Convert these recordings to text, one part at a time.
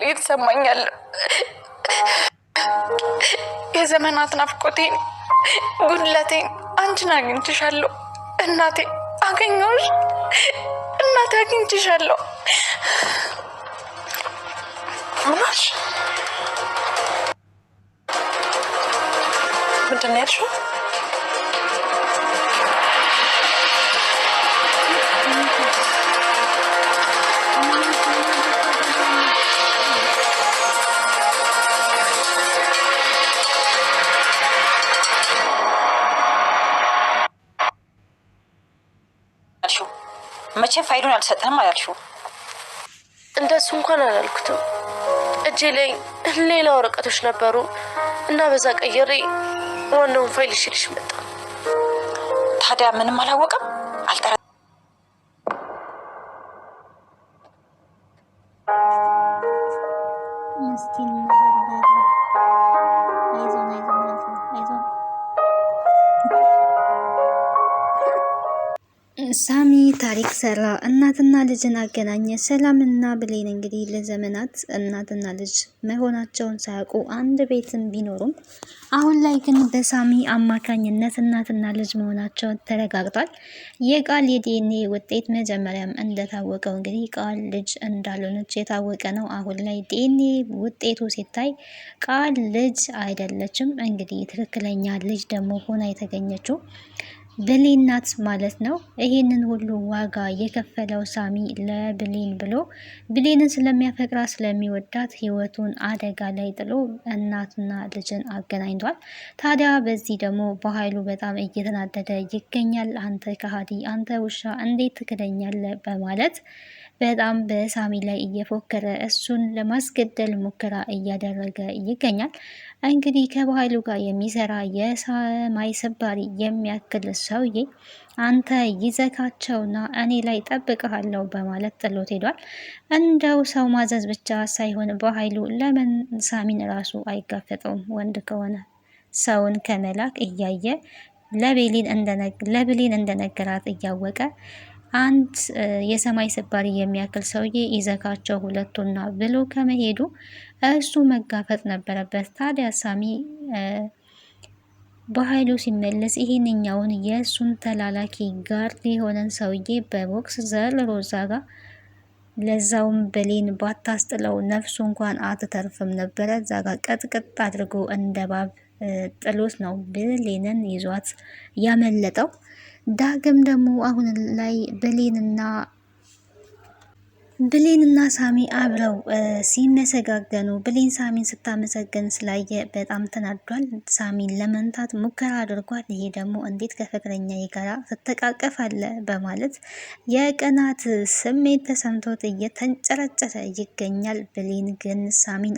የተሰማኛል። የዘመናት ናፍቆቴን ጉድለቴን አንቺን አግኝቼሻለሁ እናቴ። አገኘሁሽ እናቴ፣ አግኝቼሻለሁ። ምናሽ ምንድን ነው ያልሽው? መቼ ፋይሉን አልሰጠህም አላልሽው? እንደሱ እንኳን አላልኩትም። እጄ ላይ ሌላ ወረቀቶች ነበሩ እና በዛ ቀይሬ ዋናውን ፋይል ይሽልሽ መጣ። ታዲያ ምንም አላወቀም? አልጠራ ሳሚ ታሪክ ሰራ፣ እናትና ልጅን አገናኘ። ሰላምና ብሌን እንግዲህ ለዘመናት እናትና ልጅ መሆናቸውን ሳያውቁ አንድ ቤትም ቢኖሩም አሁን ላይ ግን በሳሚ አማካኝነት እናትና ልጅ መሆናቸውን ተረጋግጧል። የቃል የዲኤንኤ ውጤት መጀመሪያም እንደታወቀው እንግዲህ ቃል ልጅ እንዳልሆነች የታወቀ ነው። አሁን ላይ ዲኤንኤ ውጤቱ ሲታይ ቃል ልጅ አይደለችም። እንግዲህ ትክክለኛ ልጅ ደግሞ ሆና የተገኘችው ብሌን ናት ማለት ነው። ይሄንን ሁሉ ዋጋ የከፈለው ሳሚ ለብሌን ብሎ ብሌንን ስለሚያፈቅራ ስለሚወዳት ህይወቱን አደጋ ላይ ጥሎ እናትና ልጅን አገናኝቷል። ታዲያ በዚህ ደግሞ በኃይሉ በጣም እየተናደደ ይገኛል። አንተ ከሃዲ፣ አንተ ውሻ እንዴት ትክደኛለህ? በማለት በጣም በሳሚ ላይ እየፎከረ እሱን ለማስገደል ሙከራ እያደረገ ይገኛል። እንግዲህ ከባህሉ ጋር የሚሰራ የሰማይ ሰባሪ የሚያክል ሰውዬ አንተ ይዘካቸውና እኔ ላይ ጠብቀሃለሁ በማለት ጥሎት ሄዷል። እንደው ሰው ማዘዝ ብቻ ሳይሆን በኃይሉ ለምን ሳሚን ራሱ አይጋፈጠውም? ወንድ ከሆነ ሰውን ከመላክ እያየ ለብሌን እንደነገራት እያወቀ አንድ የሰማይ ሰባሪ የሚያክል ሰውዬ ይዘካቸው ሁለቱና ብሎ ከመሄዱ እሱ መጋፈጥ ነበረበት። ታዲያ ሳሚ በኃይሉ ሲመለስ ይሄንኛውን የእሱን ተላላኪ ጋርድ የሆነን ሰውዬ በቦክስ ዘርሮ ዛጋ፣ ለዛውም ብሌን ባታስጥለው ነፍሱ እንኳን አትተርፍም ነበረ። ዛጋ ቀጥቅጥ አድርጎ እንደ ባብ ጥሎት ነው ብሌንን ይዟት ያመለጠው። ዳግም ደግሞ አሁን ላይ ብሌንና ሳሚ አብረው ሲመሰጋገኑ ብሌን ሳሚን ስታመሰገን ስላየ በጣም ተናዷል። ሳሚን ለመንታት ሙከራ አድርጓል። ይሄ ደግሞ እንዴት ከፍቅረኛ ጋራ ትተቃቀፋለ በማለት የቅናት ስሜት ተሰምቶት እየተንጨረጨረ ይገኛል። ብሌን ግን ሳሚን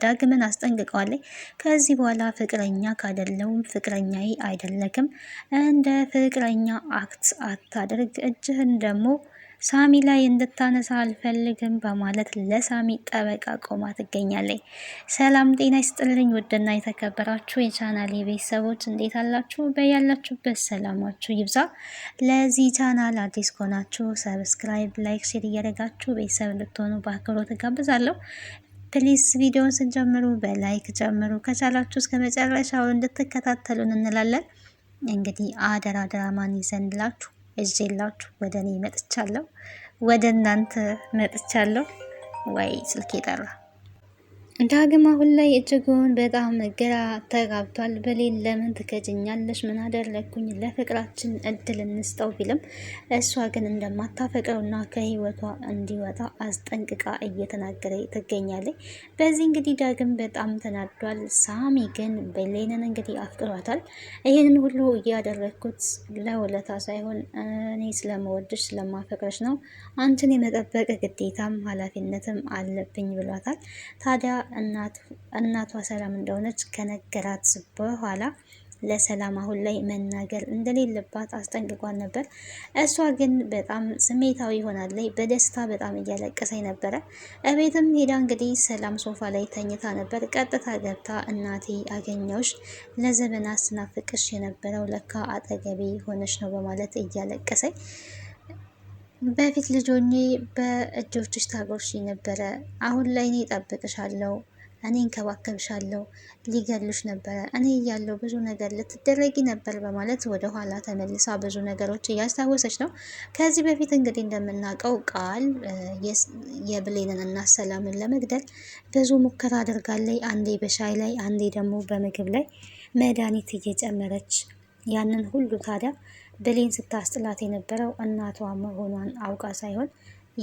ዳግምን አስጠንቅቀዋለች። ከዚህ በኋላ ፍቅረኛ ካደለውም ፍቅረኛዬ አይደለክም፣ እንደ ፍቅረኛ አክት አታድርግ፣ እጅህን ደግሞ ሳሚ ላይ እንድታነሳ አልፈልግም በማለት ለሳሚ ጠበቃ ቆማ ትገኛለች። ሰላም ጤና ይስጥልኝ ውድና የተከበራችሁ የቻናል ቤተሰቦች እንዴት አላችሁ? በያላችሁበት ሰላማችሁ ይብዛ። ለዚህ ቻናል አዲስ ከሆናችሁ ሰብስክራይብ፣ ላይክ፣ ሼር እያደረጋችሁ ቤተሰብ እንድትሆኑ በአክብሮት እጋብዛለሁ። ፕሊዝ ቪዲዮውን ስንጀምሩ በላይክ ጀምሩ። ከቻላችሁ እስከ መጨረሻው እንድትከታተሉን እንላለን። እንግዲህ አደራ ድራማን ይዘንላችሁ እጄላችሁ ወደ እኔ መጥቻለሁ፣ ወደ እናንተ መጥቻለሁ። ወይ ስልኬ ጠራ። ዳግም አሁን ላይ እጅጉን በጣም ግራ ተጋብቷል። ብሌን ለምን ትከጅኛለሽ? ምን አደረግኩኝ? ለፍቅራችን እድል እንስጠው ቢልም እሷ ግን እንደማታፈቅረውና ከህይወቷ እንዲወጣ አስጠንቅቃ እየተናገረ ትገኛለች። በዚህ እንግዲህ ዳግም በጣም ተናዷል። ሳሚ ግን ብሌንን እንግዲህ አፍቅሯታል። ይህንን ሁሉ እያደረግኩት ለውለታ ሳይሆን እኔ ስለመወድሽ ስለማፈቅረሽ ነው። አንቺን የመጠበቅ ግዴታም ኃላፊነትም አለብኝ ብሏታል። ታዲያ እናቷ ሰላም እንደሆነች ከነገራት በኋላ ለሰላም አሁን ላይ መናገር እንደሌለባት አስጠንቅቋን ነበር። እሷ ግን በጣም ስሜታዊ ሆናለች። በደስታ በጣም እያለቀሰኝ ነበረ። እቤትም ሄዳ እንግዲህ ሰላም ሶፋ ላይ ተኝታ ነበር። ቀጥታ ገብታ እናቴ አገኘውሽ፣ ለዘመናት ስናፍቅሽ የነበረው ለካ አጠገቤ ሆነሽ ነው በማለት እያለቀሰኝ በፊት ልጆኜ በእጆችሽ ታጎርሺኝ ነበረ፣ አሁን ላይ እኔ እጠብቅሻለሁ፣ እኔ እንከባከብሻለሁ፣ ሊገሉሽ ነበረ፣ እኔ እያለሁ ብዙ ነገር ልትደረጊ ነበር በማለት ወደ ኋላ ተመልሳ ብዙ ነገሮች እያስታወሰች ነው። ከዚህ በፊት እንግዲህ እንደምናውቀው ቃል የብሌንን እናት ሰላምን ለመግደል ብዙ ሙከራ አድርጋለች። አንዴ በሻይ ላይ፣ አንዴ ደግሞ በምግብ ላይ መድኃኒት እየጨመረች ያንን ሁሉ ታዲያ ብሌን ስታስጥላት የነበረው እናቷ መሆኗን አውቃ ሳይሆን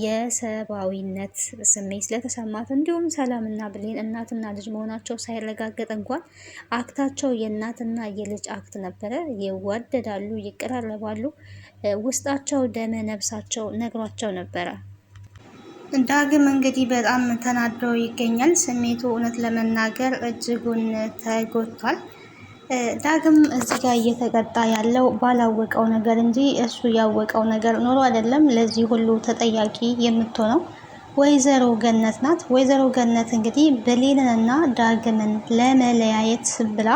የሰብአዊነት ስሜት ስለተሰማት እንዲሁም ሰላምና ብሌን እናትና ልጅ መሆናቸው ሳይረጋገጥ እንኳን አክታቸው የእናትና የልጅ አክት ነበረ። ይዋደዳሉ፣ ይቀራረባሉ፣ ውስጣቸው ደመ ነፍሳቸው ነግሯቸው ነበረ። ዳግም እንግዲህ በጣም ተናዶ ይገኛል። ስሜቱ እውነት ለመናገር እጅጉን ተጎድቷል። ዳግም እዚህ ጋር እየተቀጣ ያለው ባላወቀው ነገር እንጂ እሱ ያወቀው ነገር ኖሮ አይደለም። ለዚህ ሁሉ ተጠያቂ የምትሆነው ወይዘሮ ገነት ናት። ወይዘሮ ገነት እንግዲህ ብሌንንና ዳግምን ለመለያየት ብላ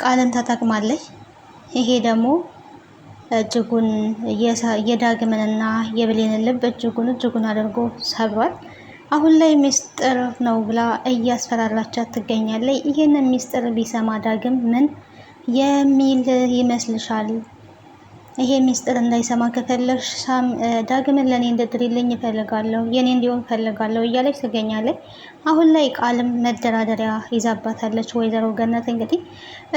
ቃልን ተጠቅማለች። ይሄ ደግሞ እጅጉን የዳግምንና የብሌንን ልብ እጅጉን አድርጎ ሰብሯል። አሁን ላይ ሚስጥር ነው ብላ እያስፈራራቻት ትገኛለች። ይህንን ሚስጥር ቢሰማ ዳግም ምን የሚል ይመስልሻል? ይሄ ሚስጥር እንዳይሰማ ከፈለግሽ ዳግምን ለእኔ እንድትድሪልኝ እፈልጋለሁ፣ የኔ እንዲሆን እፈልጋለሁ እያለች ትገኛለች። አሁን ላይ ቃልም መደራደሪያ ይዛባታለች ወይዘሮ ገነት። እንግዲህ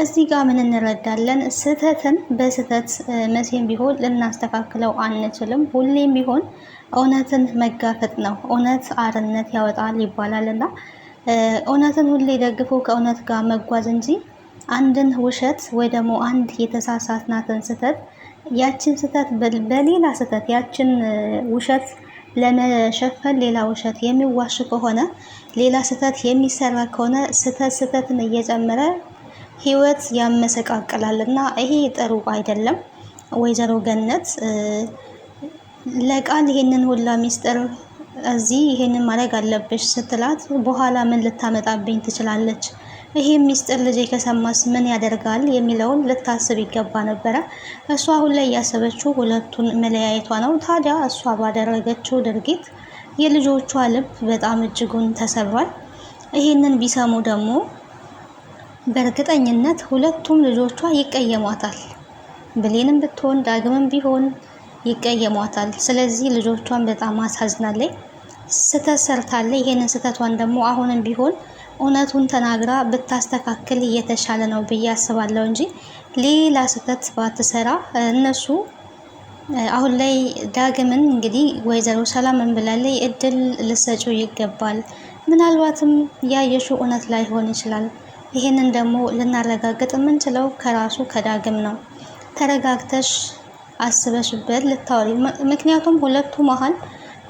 እዚህ ጋር ምን እንረዳለን? ስህተትን በስህተት መቼም ቢሆን ልናስተካክለው አንችልም። ሁሌም ቢሆን እውነትን መጋፈጥ ነው። እውነት አርነት ያወጣል ይባላል እና እውነትን ሁሌ ደግፎ ከእውነት ጋር መጓዝ እንጂ አንድን ውሸት ወይ ደግሞ አንድ የተሳሳትናትን ስህተት ያችን ስህተት በሌላ ስህተት ያችን ውሸት ለመሸፈን ሌላ ውሸት የሚዋሽ ከሆነ ሌላ ስህተት የሚሰራ ከሆነ ስህተትን እየጨመረ ህይወት ያመሰቃቅላል እና ይሄ ጥሩ አይደለም። ወይዘሮ ገነት ለቃል ይሄንን ሁላ ሚስጥር እዚህ ይሄንን ማድረግ አለብሽ ስትላት በኋላ ምን ልታመጣብኝ ትችላለች? ይሄ ሚስጥር ልጄ ከሰማስ ምን ያደርጋል የሚለውን ልታስብ ይገባ ነበረ። እሷ አሁን ላይ ያሰበችው ሁለቱን መለያየቷ ነው። ታዲያ እሷ ባደረገችው ድርጊት የልጆቿ ልብ በጣም እጅጉን ተሰብሯል። ይሄንን ቢሰሙ ደግሞ በእርግጠኝነት ሁለቱም ልጆቿ ይቀየሟታል። ብሌንም ብትሆን ዳግምም ቢሆን ይቀየሟታል። ስለዚህ ልጆቿን በጣም አሳዝናለች። ስህተት ሰርታለች። ይሄንን ስህተቷን ደግሞ አሁንም ቢሆን እውነቱን ተናግራ ብታስተካክል እየተሻለ ነው ብዬ አስባለሁ እንጂ ሌላ ስህተት ባትሰራ እነሱ አሁን ላይ ዳግምን እንግዲህ ወይዘሮ ሰላምን ብላለች፣ እድል ልሰጪው ይገባል። ምናልባትም ያየሽው እውነት ላይሆን ይችላል። ይሄንን ደግሞ ልናረጋግጥ የምንችለው ከራሱ ከዳግም ነው። ተረጋግተሽ አስበሽበት ልታወሪ። ምክንያቱም ሁለቱ መሀል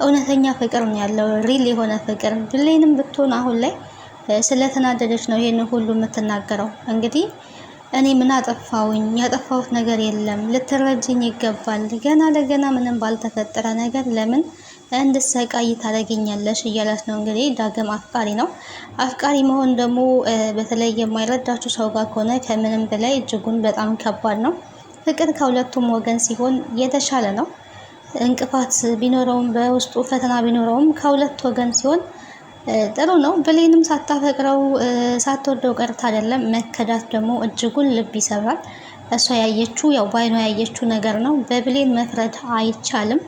እውነተኛ ፍቅር ነው ያለው፣ ሪል የሆነ ፍቅር። ብሌንም ብትሆን አሁን ላይ ስለተናደደች ነው ይሄን ሁሉ የምትናገረው። እንግዲህ እኔ ምን አጠፋውኝ? ያጠፋሁት ነገር የለም፣ ልትረጅኝ ይገባል። ገና ለገና ምንም ባልተፈጠረ ነገር ለምን እንድሰቃይ ታደርጊኛለሽ እያላት ነው። እንግዲህ ዳግም አፍቃሪ ነው። አፍቃሪ መሆን ደግሞ በተለይ የማይረዳችሁ ሰው ጋር ከሆነ ከምንም በላይ እጅጉን በጣም ከባድ ነው። ፍቅር ከሁለቱም ወገን ሲሆን የተሻለ ነው። እንቅፋት ቢኖረውም በውስጡ ፈተና ቢኖረውም ከሁለት ወገን ሲሆን ጥሩ ነው። ብሌንም ሳታፈቅረው ሳትወደው ቀርታ አይደለም። መከዳት ደግሞ እጅጉን ልብ ይሰብራል። እሷ ያየችው ያው ባይኗ ያየችው ነገር ነው። በብሌን መፍረድ አይቻልም።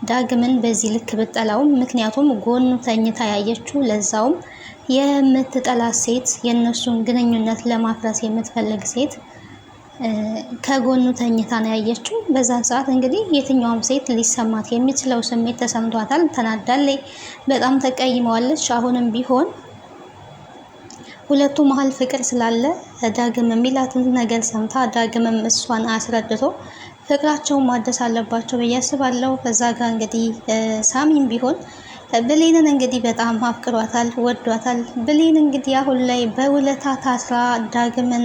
ዳግምን በዚህ ልክ ብጠላውም፣ ምክንያቱም ጎኑ ተኝታ ያየችው ለዛውም የምትጠላት ሴት፣ የእነሱን ግንኙነት ለማፍረስ የምትፈልግ ሴት ከጎኑ ተኝታ ነው ያየችው። በዛን ሰዓት እንግዲህ የትኛውም ሴት ሊሰማት የሚችለው ስሜት ተሰምቷታል። ተናዳለች፣ በጣም ተቀይመዋለች። አሁንም ቢሆን ሁለቱ መሀል ፍቅር ስላለ ዳግም የሚላትን ነገር ሰምታ ዳግምም እሷን አስረድቶ ፍቅራቸውን ማደስ አለባቸው ብዬ አስባለሁ። በዛ ጋር እንግዲህ ሳሚም ቢሆን ብሌንን እንግዲህ በጣም አፍቅሯታል፣ ወዷታል። ብሌን እንግዲህ አሁን ላይ በውለታ ታስራ ዳግምን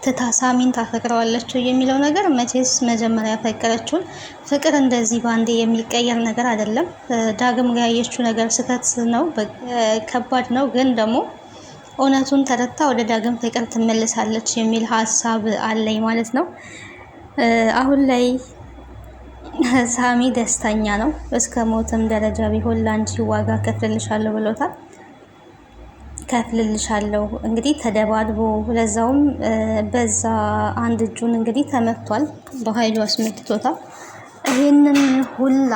ትታ ሳሚን ታፈቅረዋለች የሚለው ነገር መቼስ መጀመሪያ ያፈቀረችውን ፍቅር እንደዚህ ባንዴ የሚቀየር ነገር አይደለም። ዳግም ጋር ያየችው ነገር ስህተት ነው፣ ከባድ ነው። ግን ደግሞ እውነቱን ተረታ ወደ ዳግም ፍቅር ትመለሳለች የሚል ሀሳብ አለኝ ማለት ነው። አሁን ላይ ሳሚ ደስተኛ ነው። እስከ ሞትም ደረጃ ቢሆን ለአንቺ ዋጋ ከፍልልሻለሁ ብሎታል። ከፍልልሻለሁ እንግዲህ ተደባድቦ ለዛውም በዛ አንድ እጁን እንግዲህ ተመቷል፣ በኃይሉ አስመትቶታል። ይህንን ሁላ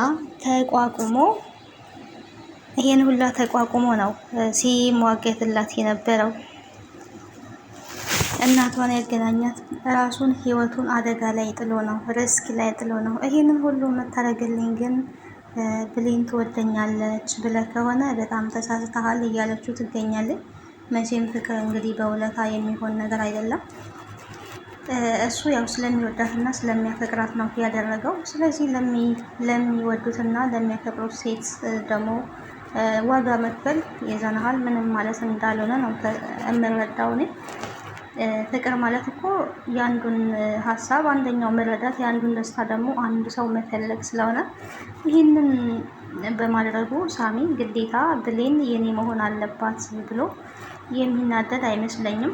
ተቋቁሞ ነው ሲሟገትላት የነበረው። እናቷን ያገናኛት ራሱን ህይወቱን አደጋ ላይ ጥሎ ነው፣ ሪስክ ላይ ጥሎ ነው። ይህንን ሁሉ የምታደርግልኝ ግን ብሌን ትወደኛለች ብለህ ከሆነ በጣም ተሳስተሃል እያለችው ትገኛለች። መቼም ፍቅር እንግዲህ በውለታ የሚሆን ነገር አይደለም። እሱ ያው ስለሚወዳትና ስለሚያፈቅራት ነው ያደረገው። ስለዚህ ለሚወዱትና ለሚያፈቅሩት ሴት ደግሞ ዋጋ መክፈል የዘናሃል ምንም ማለት እንዳልሆነ ነው የምረዳው እኔ። ፍቅር ማለት እኮ የአንዱን ሀሳብ አንደኛው መረዳት፣ የአንዱን ደስታ ደግሞ አንድ ሰው መፈለግ ስለሆነ ይህንን በማድረጉ ሳሚ ግዴታ ብሌን የኔ መሆን አለባት ብሎ የሚናደድ አይመስለኝም።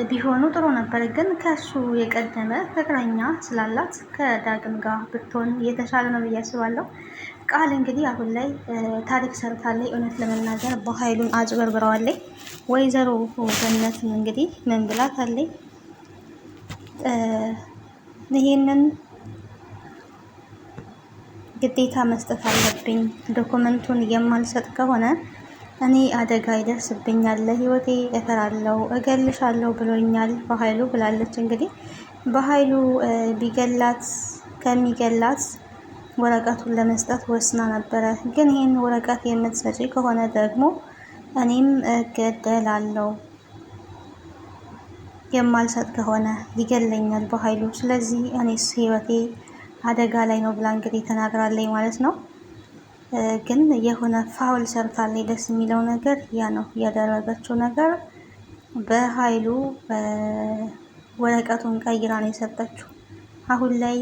ቢሆኑ ጥሩ ነበር፣ ግን ከሱ የቀደመ ፍቅረኛ ስላላት ከዳግም ጋር ብትሆን የተሻለ ነው ብዬ አስባለሁ። ቃል እንግዲህ አሁን ላይ ታሪክ ሰርታለች። እውነት ለመናገር በኃይሉን አጭበርብረዋለች። ወይዘሮ ገነትን እንግዲህ ምን ብላታለች? ይሄንን ግዴታ መስጠት አለብኝ፣ ዶክመንቱን የማልሰጥ ከሆነ እኔ አደጋ ይደርስብኛል፣ ለህይወቴ እፈራለሁ፣ እገልሻለሁ ብሎኛል በኃይሉ ብላለች። እንግዲህ በኃይሉ ቢገላት ከሚገላት ወረቀቱን ለመስጠት ወስና ነበረ። ግን ይህን ወረቀት የምትሰጪ ከሆነ ደግሞ እኔም እገደላለሁ፣ የማልሰጥ ከሆነ ይገለኛል በኃይሉ፣ ስለዚህ እኔስ ህይወቴ አደጋ ላይ ነው ብላ እንግዲህ ተናግራለች ማለት ነው። ግን የሆነ ፋውል ሰርታለች። ደስ የሚለው ነገር ያ ነው ያደረገችው ነገር። በኃይሉ ወረቀቱን ቀይራ ነው የሰጠችው። አሁን ላይ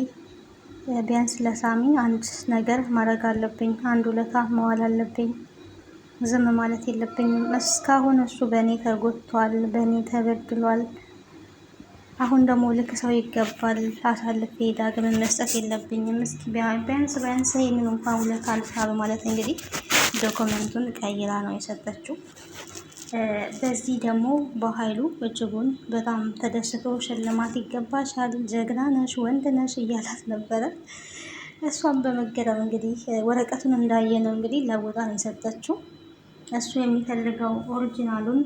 ቢያንስ ለሳሚ አንድ ነገር ማድረግ አለብኝ፣ አንድ ውለታ መዋል አለብኝ፣ ዝም ማለት የለብኝም። እስካሁን እሱ በእኔ ተጎድቷል፣ በእኔ ተበድሏል። አሁን ደግሞ ልክ ሰው ይገባል፣ አሳልፌ ዳግምን መስጠት የለብኝም። እስኪ ቢያንስ ይህንን እንኳን ውለታ አልሳሉ ማለት እንግዲህ ዶክመንቱን ቀይራ ነው የሰጠችው። በዚህ ደግሞ በኃይሉ እጅጉን በጣም ተደስቶ ሽልማት ይገባሻል፣ ጀግና ነሽ፣ ወንድ ነሽ እያላት ነበረ። እሷም በመገረም እንግዲህ ወረቀቱን እንዳየ ነው እንግዲህ ለውጣ ነው የሰጠችው። እሱ የሚፈልገው ኦሪጂናሉን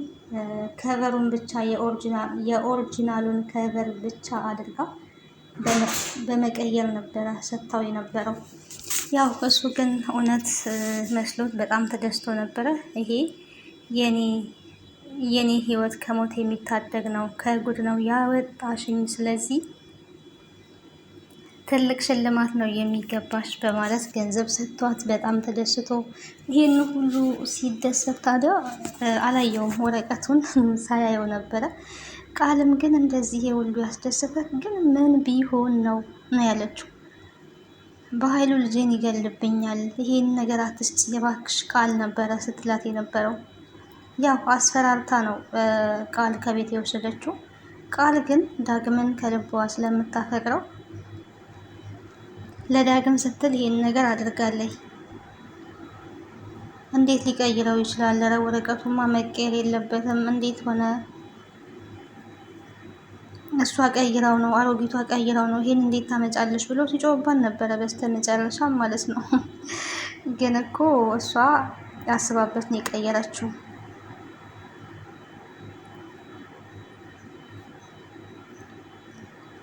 ከቨሩን ብቻ የኦሪጂናሉን ከቨር ብቻ አድርጋ በመቀየር ነበረ ሰጥታው የነበረው። ያው እሱ ግን እውነት መስሎት በጣም ተደስቶ ነበረ። ይሄ የኔ ህይወት ከሞት የሚታደግ ነው፣ ከጉድ ነው ያወጣሽኝ፣ ስለዚህ ትልቅ ሽልማት ነው የሚገባሽ በማለት ገንዘብ ሰጥቷት በጣም ተደስቶ ይሄን ሁሉ ሲደሰት ታዲያ አላየውም፣ ወረቀቱን ሳያየው ነበረ። ቃልም ግን እንደዚህ የሁሉ ያስደሰታት ግን ምን ቢሆን ነው ያለችው። በኃይሉ ልጄን ይገልብኛል፣ ይሄን ነገር አትስጪ የባክሽ ቃል ነበረ ስትላት የነበረው። ያው አስፈራርታ ነው ቃል ከቤት የወሰደችው። ቃል ግን ዳግምን ከልቧ ስለምታፈቅረው ለዳግም ስትል ይሄን ነገር አድርጋለች። እንዴት ሊቀይረው ይችላል? ኧረ ወረቀቱማ መቀየር የለበትም። እንዴት ሆነ? እሷ ቀይራው ነው፣ አሮጊቷ ቀይራው ነው፣ ይሄን እንዴት ታመጫለሽ ብሎ ሲጮህባት ነበረ። በስተመጨረሻ ማለት ነው። ግን እኮ እሷ አስባበት ነው የቀየረችው።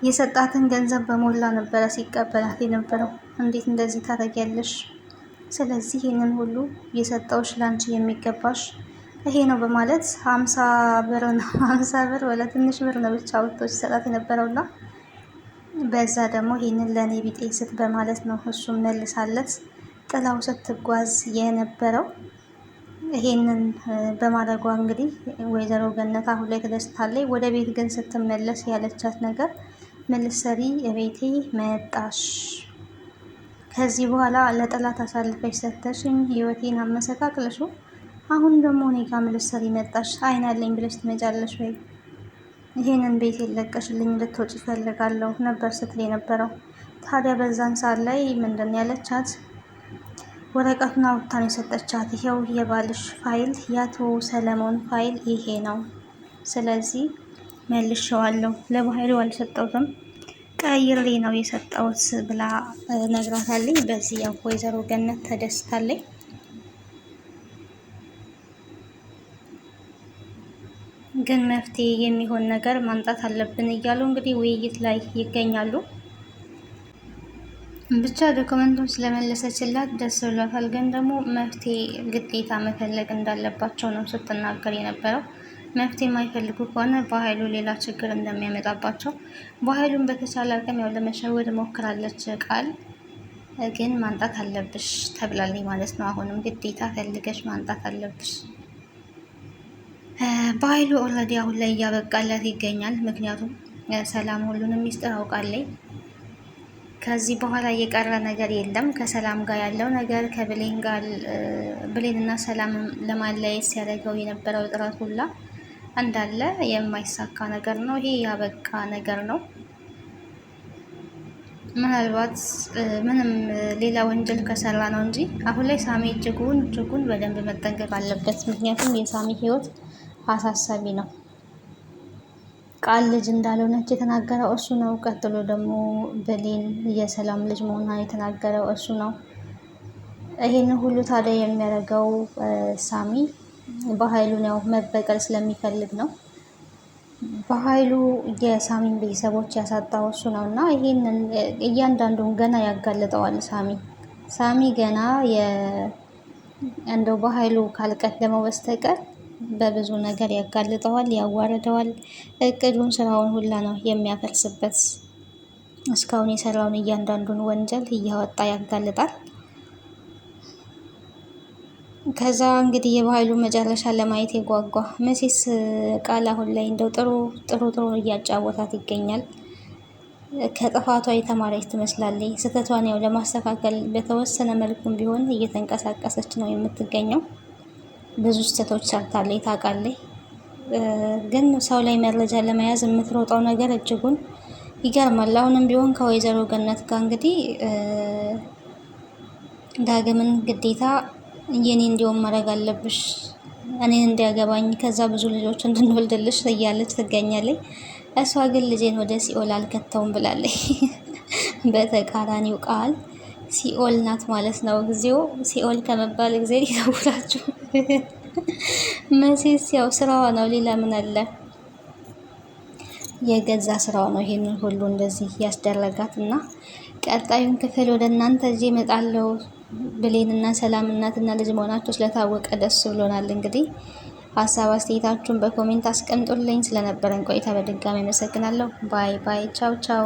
የሰጣትን ገንዘብ በሞላ ነበረ ሲቀበላት የነበረው። እንዴት እንደዚህ ታደርጊያለሽ? ስለዚህ ይህንን ሁሉ የሰጠውሽ ላንቺ የሚገባሽ ይሄ ነው በማለት 50 ብር ነው 50 ብር ወለ ትንሽ ብር ነው ብቻ ወጥቶ ሲሰጣት የነበረውና በዛ ደግሞ ይህንን ለኔ ቢጤ ስት በማለት ነው እሱም መልሳለት ጥላው ስትጓዝ የነበረው። ይሄንን በማድረጓ እንግዲህ ወይዘሮ ገነት አሁን ላይ ተደስታለች። ወደ ቤት ግን ስትመለስ ያለቻት ነገር መልሰሪ ቤቴ መጣሽ፣ ከዚህ በኋላ ለጠላት አሳልፈሽ ሰጥተሽኝ ህይወቴን አመሰቃቅለሽ አሁን ደግሞ እኔ ጋር መልሰሪ መጣሽ፣ አይን አለኝ ብለሽ ትመጫለሽ ወይ? ይሄንን ቤት የለቀሽልኝ ልትወጪ እፈልጋለሁ ነበር ስትል የነበረው። ታዲያ በዛን ሰዓት ላይ ምንድን ያለቻት ወረቀቱን አውጥታን የሰጠቻት ይሄው የባልሽ ፋይል የአቶ ሰለሞን ፋይል ይሄ ነው፣ ስለዚህ መልሼዋለሁ፣ ለባህሉ አልሰጠውትም ቀይሬ ነው የሰጠውት ብላ ነግራታለኝ። በዚህ ያው ወይዘሮ ገነት ተደስታለኝ። ግን መፍትሄ የሚሆን ነገር ማምጣት አለብን እያሉ እንግዲህ ውይይት ላይ ይገኛሉ። ብቻ ዶክመንቱን ስለመለሰችላት ደስ ብሏታል። ግን ደግሞ መፍትሄ ግዴታ መፈለግ እንዳለባቸው ነው ስትናገር የነበረው። መፍትሄ የማይፈልጉ ከሆነ በኃይሉ ሌላ ችግር እንደሚያመጣባቸው በኃይሉን በተቻለ አቅም ያው ለመሸወድ ሞክራለች። ቃል ግን ማምጣት አለብሽ ተብላለች ማለት ነው። አሁንም ግዴታ ፈልገሽ ማምጣት አለብሽ። በኃይሉ ኦልሬዲ አሁን ላይ እያበቃለት ይገኛል። ምክንያቱም ሰላም ሁሉንም ሚስጥር አውቃለች። ከዚህ በኋላ የቀረ ነገር የለም። ከሰላም ጋር ያለው ነገር ከብሌን ጋር ብሌንና ሰላም ለማለያየት ሲያደርገው የነበረው ጥረት ሁላ እንዳለ የማይሳካ ነገር ነው። ይሄ ያበቃ ነገር ነው። ምናልባት ምንም ሌላ ወንጀል ከሰራ ነው እንጂ አሁን ላይ ሳሚ እጅጉን በደንብ መጠንቀቅ አለበት። ምክንያቱም የሳሚ ሕይወት አሳሳቢ ነው። ቃል ልጅ እንዳልሆነች የተናገረው እሱ ነው። ቀጥሎ ደግሞ ብሌን የሰላም ልጅ መሆኗን የተናገረው እሱ ነው። ይሄንን ሁሉ ታዲያ የሚያደርገው ሳሚ በኃይሉን ያው መበቀል ስለሚፈልግ ነው። በኃይሉ የሳሚን ቤተሰቦች ያሳጣው እሱ ነው እና ይሄንን እያንዳንዱን ገና ያጋልጠዋል። ሳሚ ገና እንደው በኃይሉ ካልቀደመው በስተቀር በብዙ ነገር ያጋልጠዋል፣ ያዋርደዋል። እቅዱን ስራውን ሁላ ነው የሚያፈርስበት። እስካሁን የሰራውን እያንዳንዱን ወንጀል እያወጣ ያጋልጣል። ከዛ እንግዲህ የበኃይሉ መጨረሻ ለማየት የጓጓ መቼስ ቃል አሁን ላይ እንደው ጥሩ እያጫወታት ይገኛል። ከጥፋቷ የተማረች ትመስላለች። ስህተቷን ያው ለማስተካከል በተወሰነ መልኩም ቢሆን እየተንቀሳቀሰች ነው የምትገኘው። ብዙ ስህተቶች ሰርታለች ታውቃለች። ግን ሰው ላይ መረጃ ለመያዝ የምትሮጠው ነገር እጅጉን ይገርማል። አሁንም ቢሆን ከወይዘሮ ገነት ጋር እንግዲህ ዳግምን ግዴታ የኔ እንዲሆን ማድረግ አለብሽ፣ እኔን እንዲያገባኝ ከዛ ብዙ ልጆች እንድንወልድልሽ እያለች ትገኛለች። እሷ ግን ልጄን ወደ ሲኦል አልከተውም ብላለች። በተቃራኒው ቃል ሲኦል ናት ማለት ነው። ጊዜው ሲኦል ከመባል ጊዜ ይተውላችሁ። መቼስ ያው ስራዋ ነው፣ ሌላ ምን አለ? የገዛ ስራው ነው ይሄንን ሁሉ እንደዚህ ያስደረጋት እና ቀጣዩን ክፍል ወደ እናንተ እዚህ እመጣለሁ። ብሌንና ሰላም እናትና ልጅ መሆናቸው ስለታወቀ ደስ ብሎናል። እንግዲህ ሀሳብ አስተያየታችሁን በኮሜንት አስቀምጡልኝ። ስለነበረን ቆይታ በድጋሚ አመሰግናለሁ። ባይ ባይ። ቻው ቻው።